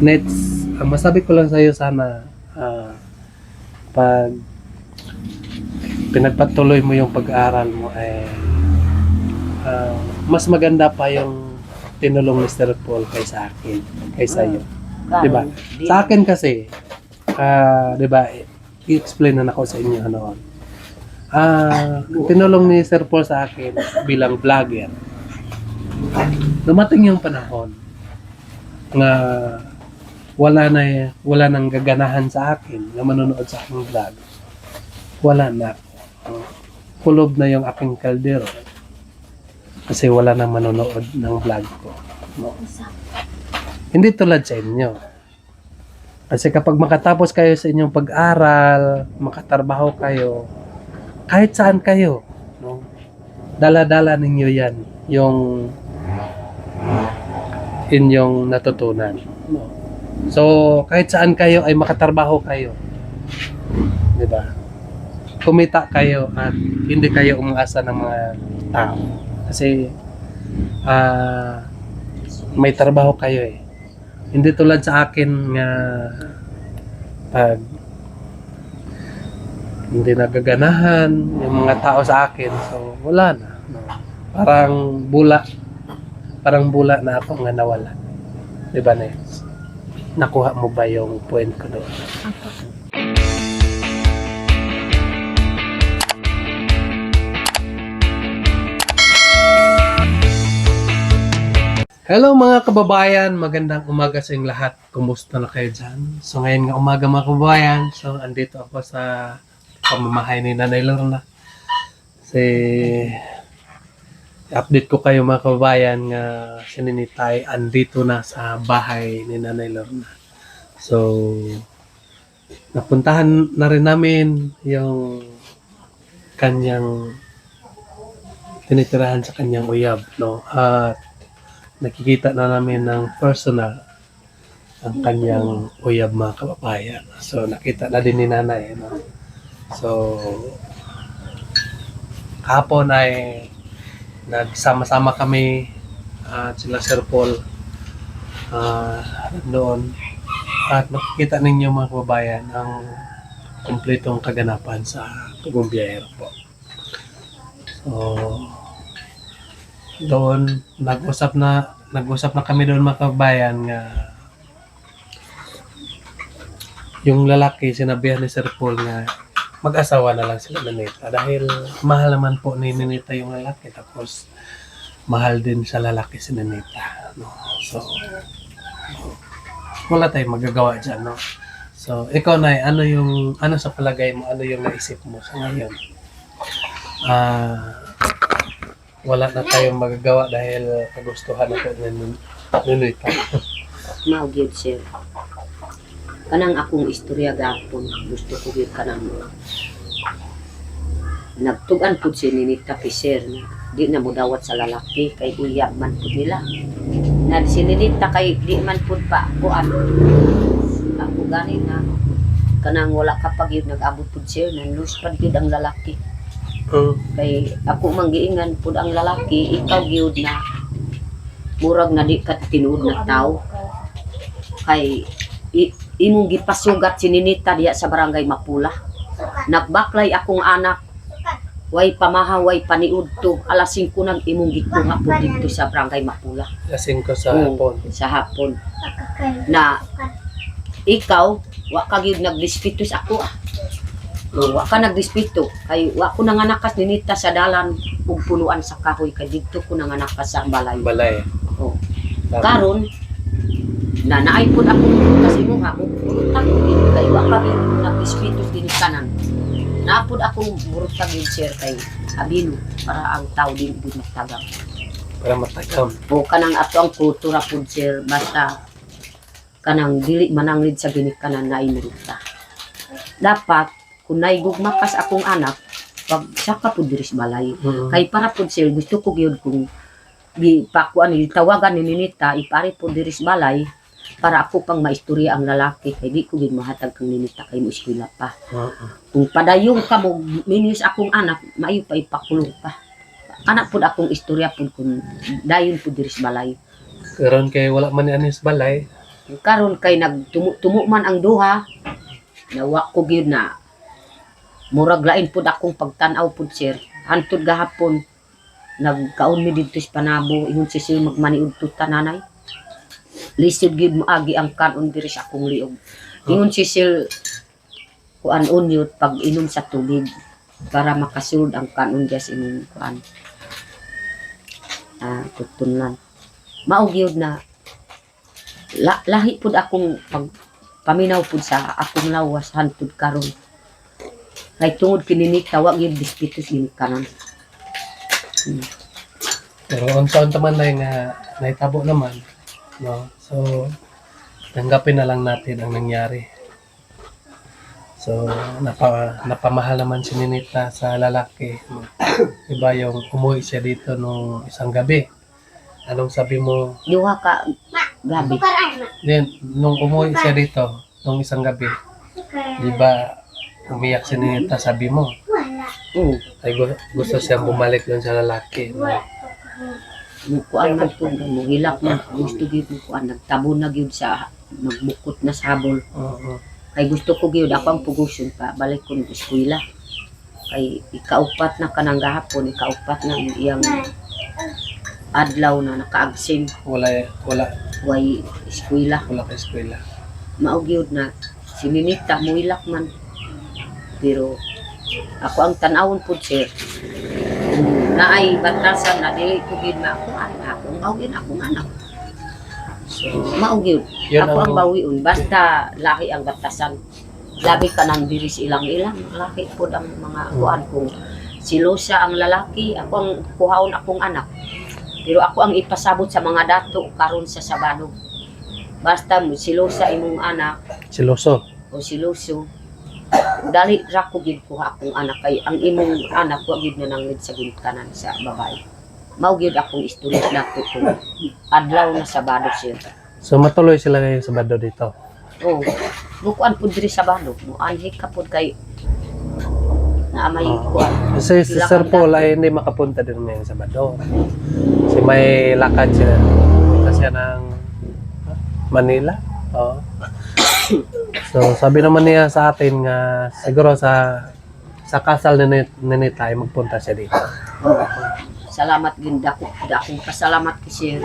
Nets, ang masabi ko lang sa iyo sana, pag pinagpatuloy mo yung pag-aaral mo ay mas maganda pa yung tinulong ni Sir Paul kaysa akin, kaysa iyo. Di ba? Sa akin kasi, di ba, i-explain na ako sa inyo ano. Tinulong ni Sir Paul sa akin bilang vlogger. Dumating yung panahon na wala nang gaganahan sa akin na manonood sa aking vlog. Wala na. Kulob na yung aking kaldero kasi wala nang manonood ng vlog ko. No? Hindi tulad sa inyo. Kasi kapag makatapos kayo sa inyong pag-aral, makatrabaho kayo, kahit saan kayo, no? Dala-dala ninyo yan, yung inyong natutunan. No? So, kahit saan kayo ay makatrabaho kayo. Di ba? Kumita kayo at hindi kayo umaasa ng mga tao. Kasi, may trabaho kayo eh. Hindi tulad sa akin nga pag hindi nagaganahan yung mga tao sa akin, so wala na. No? Parang bula na ako nga nawala. Diba, Nets? Nakuha mo ba yung point ko doon? Hello mga kababayan, magandang umaga sa inyong lahat. Kumusta na kayo dyan? So ngayon nga umaga mga kababayan, so andito ako sa pamamahay ni Nanay Lorna. Kasi update ko kayo mga kababayan nga si Ninitay andito na sa bahay ni Nanay Lorna. So napuntahan na rin namin yung kanyang tinitirahan sa kanyang uyab, no? At nakikita na namin ng personal ang kanyang uyab mga kababayan. So nakita na din ni Nanay, no? So kahapon ay nagsama-sama kami at sila Sir Paul doon, at makikita ninyo mga kababayan ang kumpletong kaganapan sa Tugong Biyahero po. So doon nag-usap na kami doon mga kababayan nga yung lalaki sinabihan ni Sir Paul nga mag-asawa na lang sila Ninita dahil mahal naman po ni Ninita yung lalaki, tapos mahal din sa lalaki si Ninita, no? So wala tayong magagawa dyan, no? So ikaw na, ano sa palagay mo, ano yung naisip mo sa ngayon? Wala na tayong magagawa dahil kagustuhan na po ni Ninita. Maugyod sir. Kanang akong istorya gapon, gusto ko gyud kanang nagtugan pud si Ninita kay sir na di na mo dawat sa lalaki kay uyab man pud nila. Na si Ninita kay di man pud pa kuan. Ako gani na kanang wala ka pag yun nag-abot pud sir, nanlus pad gyud ang lalaki. Kay ako manggiingan pud ang lalaki, ikaw gyud na murag na di ka tinuod na tao. Kay imong gipasugat si Ninita diya sa barangay Mapula. Nagbaklay akong anak, way pamaha, way paniud to. Alas 5 nang imong gikuha po dito sa barangay Mapula. Lasing ko sa hapon. Sa hapon. Na ikaw, wa ka gyud nagdispito sa ako. Wa ka nagdispito. Kay wa ko nanganakas Ninita sa dalan ug punuan sa kahoy, kay dito ko nanganakas sa balay. Balay. Oh. Karon na naipod ako kasi mo ha, burutag din kay wa ka gyud nagdispito din kanan. Napod akong burutag din sir kay abino para ang tao din gyud magtagam. Para matagam. O kanang ato ang kultura pud sir, basta kanang dili mananglid sa ginikanan na imurita. Dapat kung naigugma kas akong anak, pag saka pud diri sa balay. Kay para pud sir gusto ko gyud kung gipakuan ni tawagan ni Ninita ipari pud diri sa balay para ako pang maistorya ang lalaki, kay di ko gyud mahatag kang Ninita kay mo eskwela pa. Kung padayong ka mo minis akong anak, maayo pa ipakulong pa. Anak pud akong istorya pud kung dayon pud diri sa balay. Karon kay wala man ni anis balay, Karon kay nagtumo man ang duha, nawa ko gyud na murag lain pud akong pagtan-aw pud sir. Hantod gahapon nagkaon mi didto sa Panabo ingon si sir magmaniud tuta nanay. Lisod gyud mo agi ang kanon diri sa akong liog. Ingon si sir kuan unyot pag inom sa tubig para makasulod ang kanon gas imong kuan. Tutunan. Mao gyud na lahi pud akong paminaw pud sa akong lawas hantud karon. Kay tungod kini tawa gyud dispitos gini kanan. Pero unsa-unsa man na nga naitabo naman, no? So tanggapin na lang natin ang nangyari. So napamahal naman si Ninita sa lalaki. No? Iba yung umuwi siya dito nung isang gabi. Anong sabi mo? Duha ka gabi. Then, nung umuwi siya dito, nung isang gabi, di ba umiyak si Ninita, sabi mo? Ay gusto siyang bumalik doon sa lalaki. No? Kuan man to mo hilak man gusto gyud mo kuan nagtabo na gyud sa nagbukot na sa habol. Kay gusto ko gyud ako ang puguson pa balik ko ng eskwela. Kay ikaupat na kanang gahapon, ikaupat na iyang adlaw na nakaagsim Wala way eskwela. ka eskwela. Mao gyud na si Ninita mo hilak man. Pero ako ang tan-awon pud sir. Naay batasan na dili ko gyud na ako anak, mao gyud akong anak. So, Mao gyud yun ako ang ang- bawiun basta lahi ang batasan. Labi ka nang diri sa ilang-ilang, lahi pud ang mga kuan kong silosa ang lalaki, ako ang kuhaon akong anak. Pero ako ang ipasabot sa mga dato karon sa Sabado. Basta mo silosa imong anak siloso. o siloso. Dali ra ko gid kuha akong anak kay ang imong anak wa gid na nangid sa ginikanan sa babae. Mao gid akong istorya dato ko. Adlaw na Sabado siya. So matuloy sila ngayon sa Bado dito. Oh, bukuan pud diri Sabado. Mo anhi ka pud kay na may kuan. Kasi si Sir Paul ay hindi makapunta din ngayon sa Bado. Kasi may lakad siya. Punta siya ng Manila. Oo. So sabi naman niya sa atin nga siguro sa kasal ni Ninita ay magpunta siya dito. Salamat gid dakong pasalamat ki sir.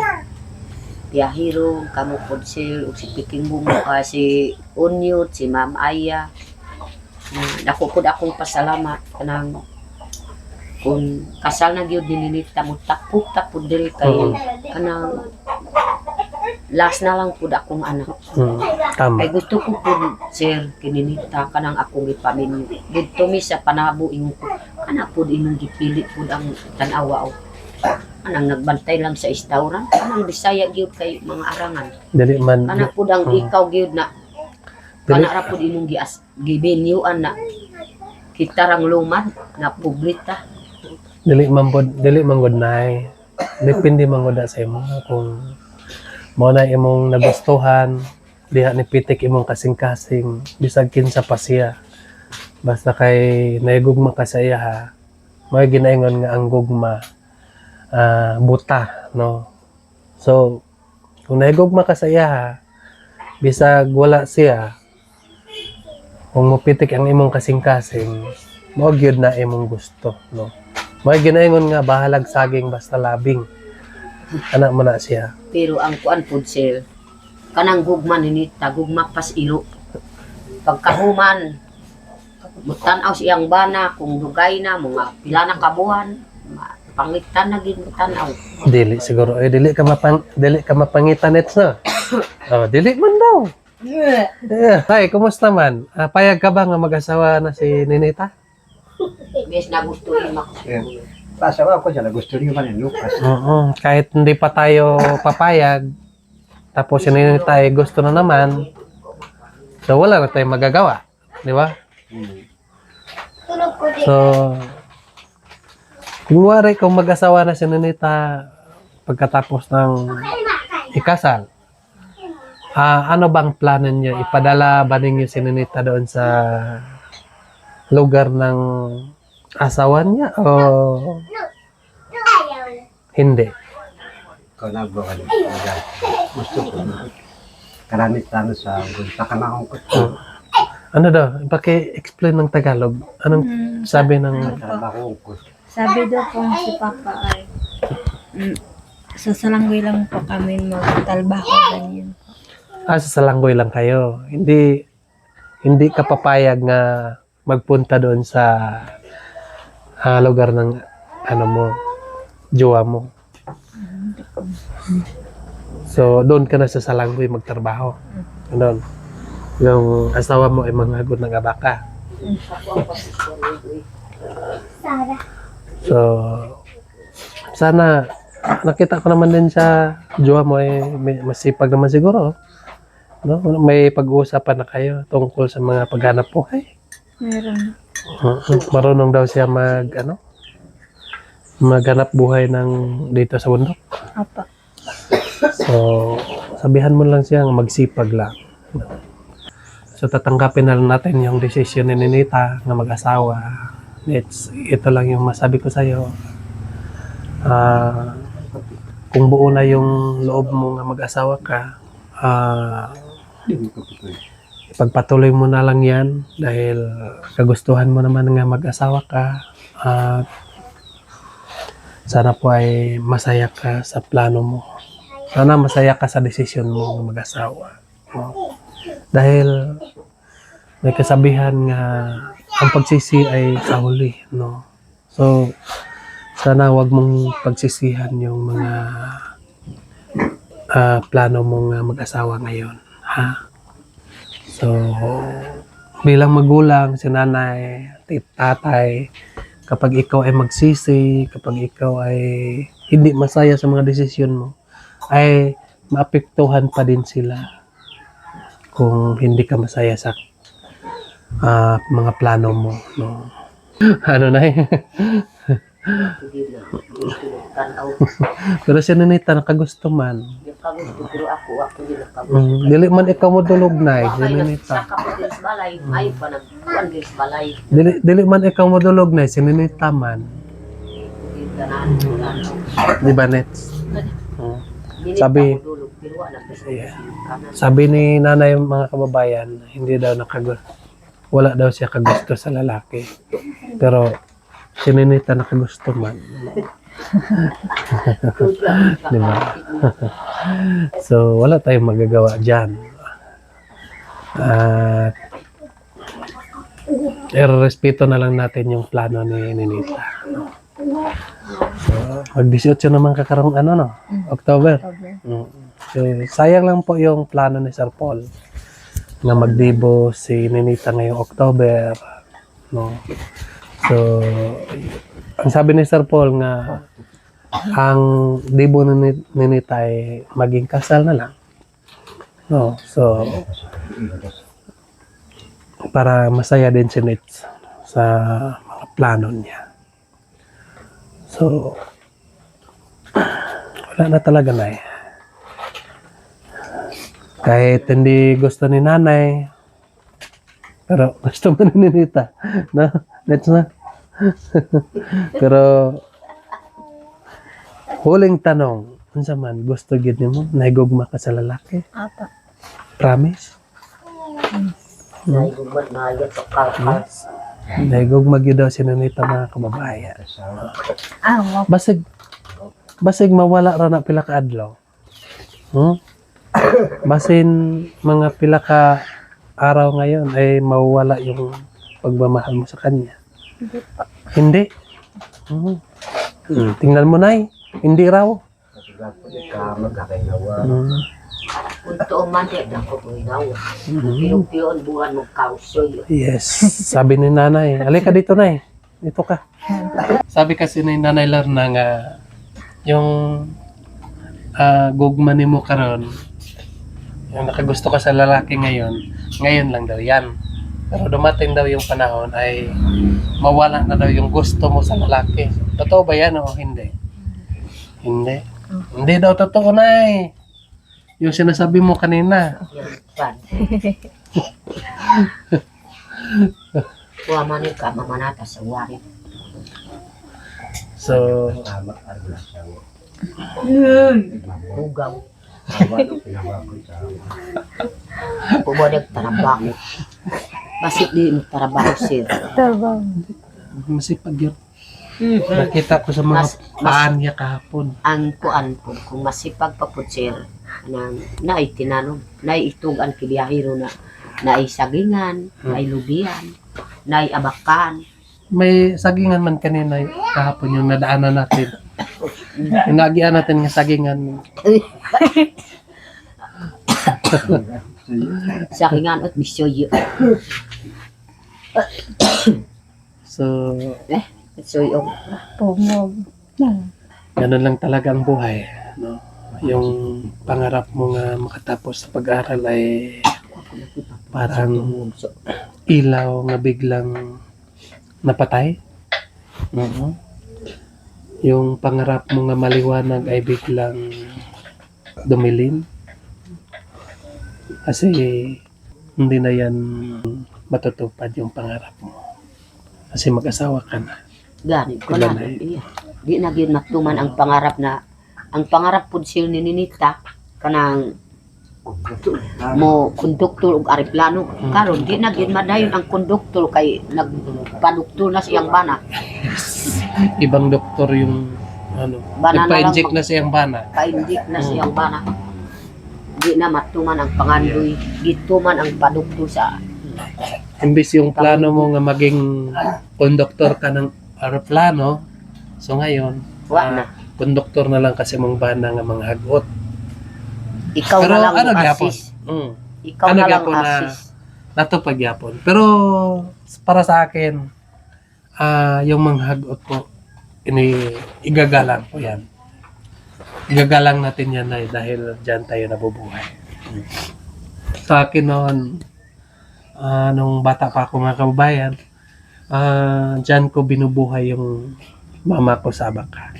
Piyahiro, kamo pod sir, ug si Piking Bunga, si Unyot, si Ma'am Aya. Dako pod akong pasalamat kanang kung kasal na gyud ni Ninita mo tapok diri kay kanang last na lang pud akong anak. Tama. Ay gusto ko po, sir, kininita ka ng akong ipamilyo. Dito mi sa Panabo, ingon ko, kana po inong gipilit po ang tanawa o. Anang nagbantay lang sa restaurant, anang Bisaya gyud kay mga arangan. Dili man Kana po ang ikaw gyud na, kana ra po inong gibinyuan na kitarang luman na publita. dili man gud nay. Depende man gud sa imo kung mo na imong nagustuhan, diha ni pitik imong kasing-kasing bisag kinsa pa siya. Basta kay naigugma ka sa iya ha. May ginaingon nga ang gugma buta, no? So kung naigugma ka sa iya ha, bisag wala siya, kung mopitik ang imong kasing-kasing, mao gyud na imong gusto, no? May ginaingon nga bahalag saging basta labing. Anak mo na siya. Pero ang kuan po, sir, kanang gugma ni Nita, gugma pas iro. Pagkahuman, mutanaw siyang bana, kung dugay na, mga pila na kabuhan, pangitan na gid mutanaw. Dili siguro dili ka mapangitan nets na. Oh, dili man daw. Hi, kumusta man? Payag ka ba nga mag-asawa na si Ninita? Bes na gusto ni Max. Pasawa ko dyan, gusto niyo man yung Lucas. Oo, kahit hindi pa tayo papayag, tapos si Ninita ay gusto na naman, so wala na tayong magagawa, di ba? So, kung mag-asawa na si Ninita pagkatapos ng ikasal, ano bang plano niyo? Ipadala ba ninyo si Ninita doon sa lugar ng asawa niya o hindi? Ikaw na ba? Gusto ko. karamit lang sa pakamakong ko. Ano daw? Paki-explain ng Tagalog. Anong sabi ng... Trabaho ko. Sabi daw po si Papa ay sa salanggoy lang po kami magtalbako ganyan. Sa Salanggoy lang kayo. Hindi ka papayag nga magpunta doon sa lugar ng ano mo, jowa mo. So, doon ka na sa Salanggoy magtrabaho. Doon. Yung asawa mo ay manghagod ng abaka. So, sana nakita ko naman din sa jowa mo ay masipag naman siguro. No? May pag-uusapan na kayo tungkol sa mga paghanap buhay. Meron. Marunong daw siya maghanap buhay ng dito sa bundok. Apa. So, sabihan mo lang siya magsipag lang. So, tatanggapin na lang natin yung desisyon ni Ninita na mag-asawa. Ito lang yung masabi ko sa'yo. Kung buo na yung loob mo nga mag-asawa ka, ipagpatuloy mo na lang yan dahil kagustuhan mo naman nga mag-asawa ka. Sana po ay masaya ka sa plano mo. Sana masaya ka sa desisyon mo ng mag-asawa. No? Dahil may kasabihan nga ang pagsisi ay sa huli. No? So, sana wag mong pagsisihan yung mga plano mong mag-asawa ngayon. Ha? So, bilang magulang, si nanay, tatay, kapag ikaw ay magsisi, kapag ikaw ay hindi masaya sa mga desisyon mo, ay maapektuhan pa din sila kung hindi ka masaya sa mga plano mo. No? Ano na Hindi na. Tanaw. Pero si Ninita nakagusto man. Yung kagusto, pero ako din nakagusto. Dili man ikaw mo dulog na si Ninita. Saka po din sa balay, ayaw pa nagkuhan din sa balay. Dili man ikaw mo dulog na si Ninita man. Hindi ka na. Di ba, Nets? Sabi- Yeah. Sabi ni nanay mga kababayan, hindi daw wala daw siya kagusto sa lalaki. Pero si Ninita nakagusto man. Di ba? So, wala tayong magagawa dyan. At irerespeto na lang natin yung plano ni Ninita. So, mag-18 naman kakarong October. So, sayang lang po yung plano ni Sir Paul na magdibo si Ninita ngayong October. No? So, ang sabi ni Sir Paul nga ang dibo ni Ninita ay maging kasal na lang. No? So, para masaya din si Nits sa mga plano niya. So, wala na talaga na eh. Kahit hindi gusto ni nanay, pero gusto mo ni Ninita. No? Nets na. Pero, huling tanong, unsa man, gusto gid nimo nahigugma ka sa lalaki? Apa. Promise? Nahiguman na yan sa kalkal. Nahigugma gid daw si Ninita mga kababayan. Wag. Basig mawala ra na pila ka adlaw. Basin mga pila ka araw ngayon ay mawala yung pagmamahal mo sa kanya. Hindi. Tingnan mo na hindi raw. Unto man din ako po inawa. Piyon buwan mo kausoy. Yes. Sabi ni nanay, alika dito na Dito ka. Sabi kasi ni Nanay Lorna nga yung gugma mo karon, yung nakagusto ka sa lalaki ngayon lang daw yan. Pero dumating daw yung panahon ay mawala na daw yung gusto mo sa lalaki. Totoo ba yan o hindi? Hindi. Hindi daw totoo na yung sinasabi mo kanina. Yan. Kuha man ka, mamanata sa warin. So, Hugaw. Awa nung pinawa ko sa Pumunag trabaho. Basit di mo trabaho, sir. Trabaho. Masipag yun. Nakita ko sa mga Mas- paan niya kahapon. Ang kuan po, kung masipag pa po, sir, nang naitinanong, naitugan kibiyahiro na naisagingan, nailubian, naiabakan. May sagingan man kanina kahapon yung nadaanan natin. Yung nagian natin ng sagingan. Sagingan at bisyoyo. So, Bisyoyo. Pumog. ganun lang talaga ang buhay. No? Yung pangarap mo nga makatapos sa pag-aral ay parang ilaw na biglang napatay. Yung pangarap mo nga maliwanag ay biglang dumilim. Kasi hindi na yan matutupad yung pangarap mo. Kasi mag-asawa ka na. Gani ko Iba na. na Di na gyud matuman ang pangarap na ang pangarap pud siya ni Ninita kanang mo konduktor ug aeroplano karon di na gyud madayon ang konduktor kay nagpaduktor na siyang bana Ibang doktor yung ano, Bana na lang nagpa-inject na siyang bana. kaindik na siyang bana di na matuman ang pangandoy dito man ang paduktor sa Imbis yung plano mo nga maging konduktor ka ng aeroplano, so ngayon, wa na konduktor na lang kasi mong bana nga mga hagot. ikaw Pero na lang ano ang gyapon? assist ikaw Ano na lang gyapon na assist natupag gyapon. Pero para sa akin, yung mga hagot ko, igagalang ko yan. Igagalang natin yan dahil dyan tayo nabubuhay. Sa akin noon, nung bata pa ako mga kababayan, dyan ko binubuhay yung mama ko sa Abaca.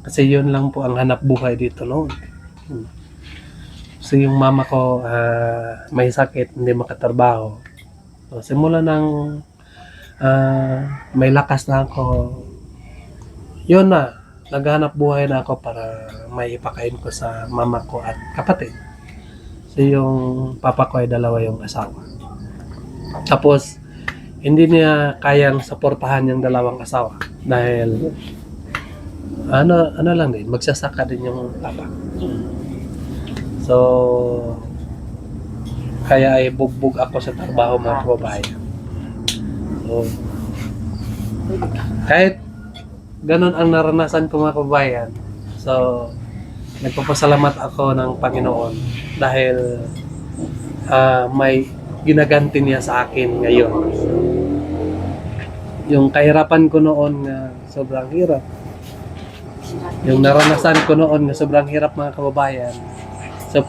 Kasi yun lang po ang hanap buhay dito noon. So yung mama ko may sakit, hindi makatrabaho. So simula nang may lakas na ako, yun na, naghanap buhay na ako para may ipakain ko sa mama ko at kapatid. So yung papa ko ay dalawa yung asawa. Tapos hindi niya kayang suportahan yung dalawang asawa dahil ano lang din, magsasaka din yung papa. So kaya ay bugbog ako sa trabaho mga kababayan. So kahit ganun ang naranasan ko mga kababayan, so nagpapasalamat ako ng Panginoon dahil may ginaganti niya sa akin ngayon. Yung kahirapan ko noon nga sobrang hirap. Yung naranasan ko noon nga sobrang hirap mga kababayan. So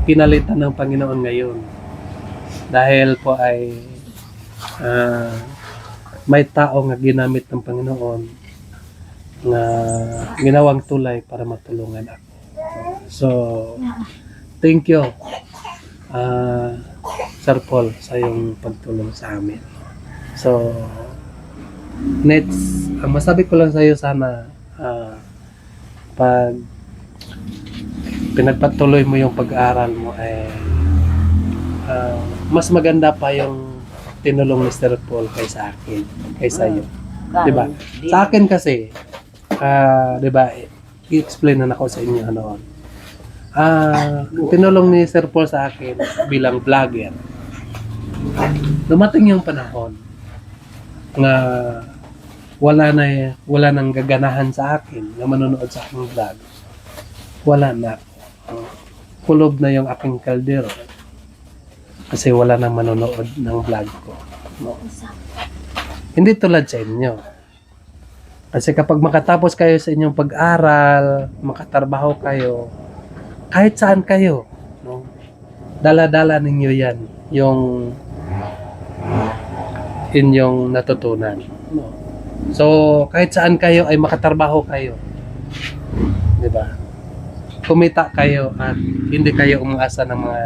pinalitan ng Panginoon ngayon. Dahil po ay may tao nga ginamit ng Panginoon na ginawang tulay para matulungan ako. So thank you. Sir Paul, sa iyong pagtulong sa amin. So, next, ang masabi ko lang sa iyo sana, pag pinagpatuloy mo yung pag-aaral mo, ay mas maganda pa yung tinulong ni Sir Paul kaysa akin, kaysa iyo. Diba? Sa akin kasi, diba, i-explain na ako sa inyo noon. Tinulong ni Sir Paul sa akin bilang vlogger. Dumating yung panahon na wala nang gaganahan sa akin na manonood sa aking vlog. Wala na. Kulob na yung aking kaldero kasi wala nang manonood ng vlog ko. No. Hindi tulad sa inyo. Kasi kapag makatapos kayo sa inyong pag-aral, makatrabaho kayo, kahit saan kayo, no? Dala-dala ninyo yan, yung inyong natutunan. No? So, kahit saan kayo ay makatrabaho kayo. Di ba? Kumita kayo at hindi kayo umaasa ng mga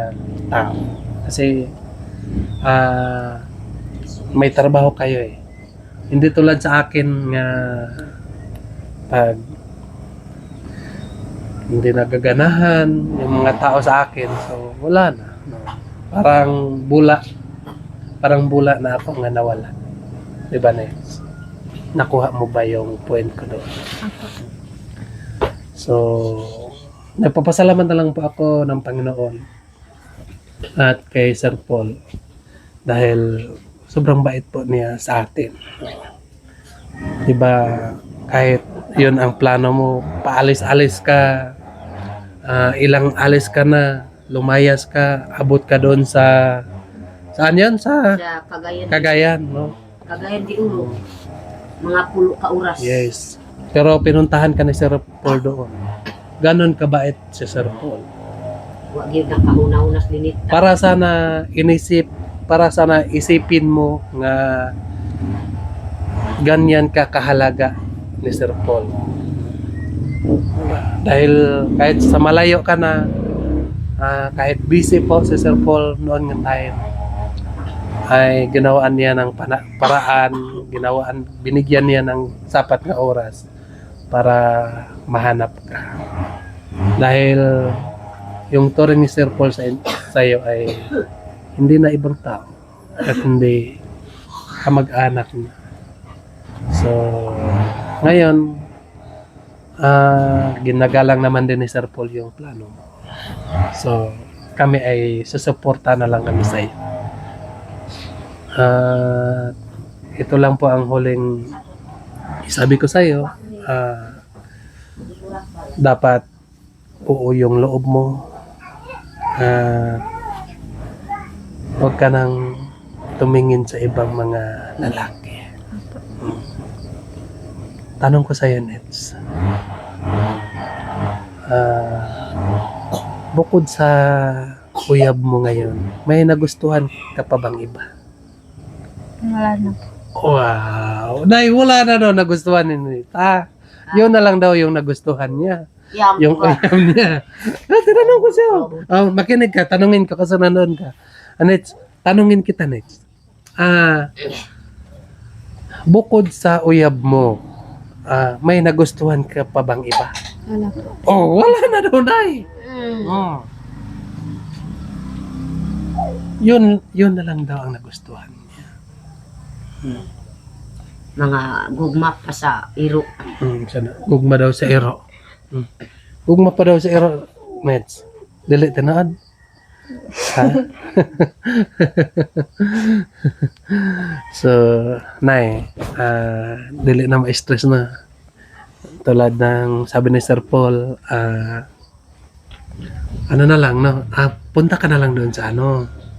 tao. Kasi, may trabaho kayo eh. Hindi tulad sa akin nga pag hindi nagaganahan yung mga tao sa akin. So, wala na. No? Parang bula na ako nga nawala. Di ba, Nets? Nakuha mo ba yung point ko doon? Apo. So, nagpapasalamat na lang po ako ng Panginoon at kay Sir Paul dahil sobrang bait po niya sa atin. Diba, kahit yun ang plano mo, paalis-alis ka, ilang alis ka na, lumayas ka, abot ka doon sa, saan yan? Sa Sa Cagayan. Cagayan, no? Cagayan de Oro. Mga 10 ka oras. Yes. Pero pinuntahan ka ni Sir Paul doon. Ganon kabait si Sir Paul. Wag yun ang kahuna-unas linita. Para sana isipin mo nga ganyan ka kahalaga ni Sir Paul. Dahil kahit sa malayo ka na, kahit busy po si Sir Paul noon ng time, ay ginawaan niya ng paraan, binigyan niya ng sapat na oras para mahanap ka. Dahil yung turing ni Sir Paul sa iyo ay hindi na ibang tao at hindi kamag-anak na. So, ngayon, ginagalang naman din ni Sir Paul yung plano mo. So, kami ay susuporta na lang kami sa iyo. Ito lang po ang huling sabi ko sa iyo. Dapat buo yung loob mo. Huwag ka nang tumingin sa ibang mga lalaki. Tanong ko sa iyo, Nets. Bukod sa uyab mo ngayon, may nagustuhan ka pa bang iba? Wala na. Wow! Nay, wala na daw nagustuhan ni Nita. Yun na lang daw yung nagustuhan niya. Yung uyab niya. Tinanong ko siya. Makinig ka, tanungin ka kasi nanoon ka. Nets, tanungin kita, Nets. Bukod sa uyab mo, may nagustuhan ka pa bang iba? Wala po. Oh, wala na daw, Nay. Yun na lang daw ang nagustuhan niya. Mga gugma pa sa iro. Sana. Gugma daw sa ero. Gugma pa daw sa ero, Nets. Dili tanaad. Ha? So, Nay, dili na ma-stress na. Tulad ng sabi ni Sir Paul, ano na lang, no? Punta ka na lang doon sa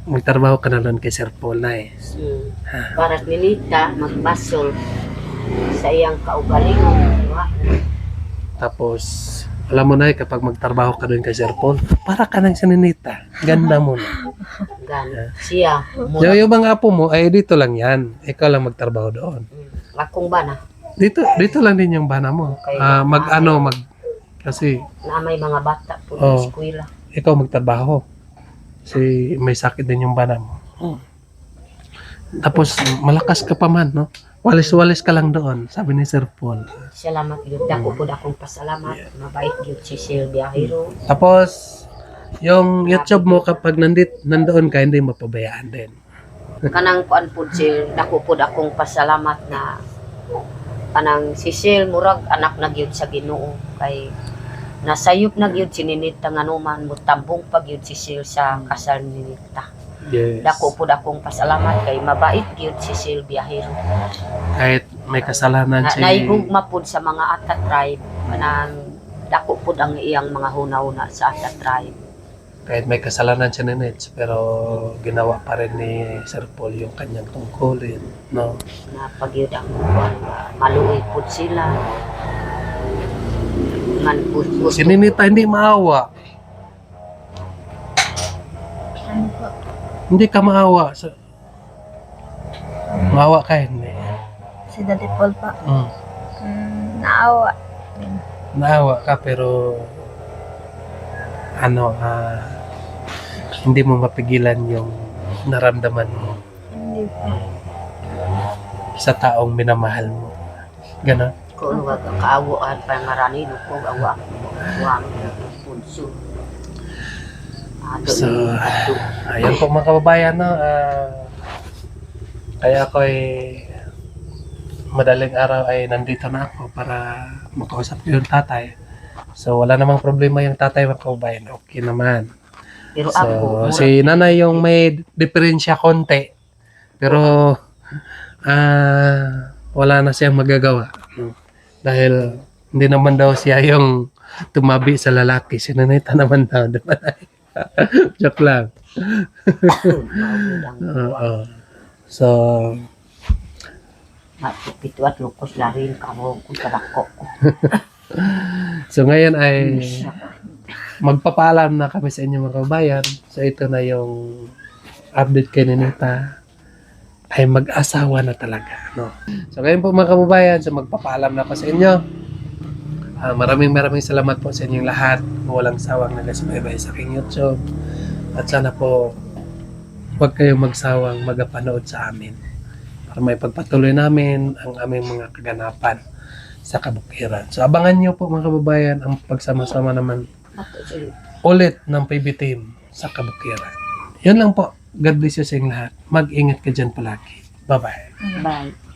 magtrabaho ka na doon kay Sir Paul, Nay. Para nilita, magbasol sa iyang kaugalingon. Tapos, alam mo na kapag magtrabaho ka doon kay Sir Paul, para ka nang sininita. Ganda mo na. Gan. Siya. Yung mga apo mo, ay dito lang yan. Ikaw lang magtrabaho doon. Akong ba na? Dito lang din yung bana mo. Kasi Na may mga bata po Oh. sa eskwela. ikaw magtrabaho. Kasi may sakit din yung bana mo. Tapos, malakas ka pa man, no? Walis-walis ka lang doon, sabi ni Sir Paul. Salamat yun. Dako po akong pasalamat. Mabait yun si Sylvia Hero. Tapos, yung YouTube mo kapag nandoon ka, hindi mapabayaan din. Kanang kuan po si dako po akong pasalamat na kanang si Sil murag anak na gyud sa Ginoo kay nasayop na gyud si Ninita nga numan mo tambong pag gyud si Sil sa kasal ni Ninita. Yes. Dako po akong pasalamat kay mabait gyud si Sylvia Hero. Kahit may kasalanan si... Naigugma po sa mga Ata tribe kanang dako po ang iyang mga hunahuna sa Ata tribe. Kahit may kasalanan si Nenets, pero ginawa pa rin ni Sir Paul yung kanyang tungkulin, no? Na pagyud ang maluoy po sila. Man gusto Si Ninita hindi maawa. Ano po? Hindi ka maawa. Maawa ka, hindi. Si Daddy Paul pa. Mm. Naawa. Naawa ka, pero hindi mo mapigilan yung naramdaman mo Hindi po. sa taong minamahal mo. Ganon. ko wag kaawo at pangarani no ko awa. Huwag punso. So, ayan po mga kababayan, no? Kaya ako ay madaling araw ay nandito na ako para makausap ko yung tatay. So, wala namang problema yung tatay mga kababayan. Okay naman. Pero So, ako, si nanay yung may diferensya konti. Pero, wala na siyang magagawa. Dahil, hindi naman daw siya yung tumabi sa lalaki. Sinanita naman daw. Diba? Joke lang. Oo. So, Pito at lukos na rin kamo kung kadako. so ngayon ay magpapaalam na kami sa inyo mga kabayan. So ito na yung update kay Ninita ay mag-asawa na talaga. No? So ngayon po mga kababayan, so magpapaalam na po sa inyo. Maraming salamat po sa inyong lahat. Walang sawang nagasubaybay sa aking YouTube. At sana po huwag kayong magsawang magapanood sa amin para may pagpatuloy namin ang aming mga kaganapan sa kabukiran. So abangan nyo po mga kababayan ang pagsama-sama naman ulit ng PB Team sa kabukiran. Yun lang po. God bless you sa inyong lahat. Mag-ingat ka dyan palagi. Bye-bye. Bye.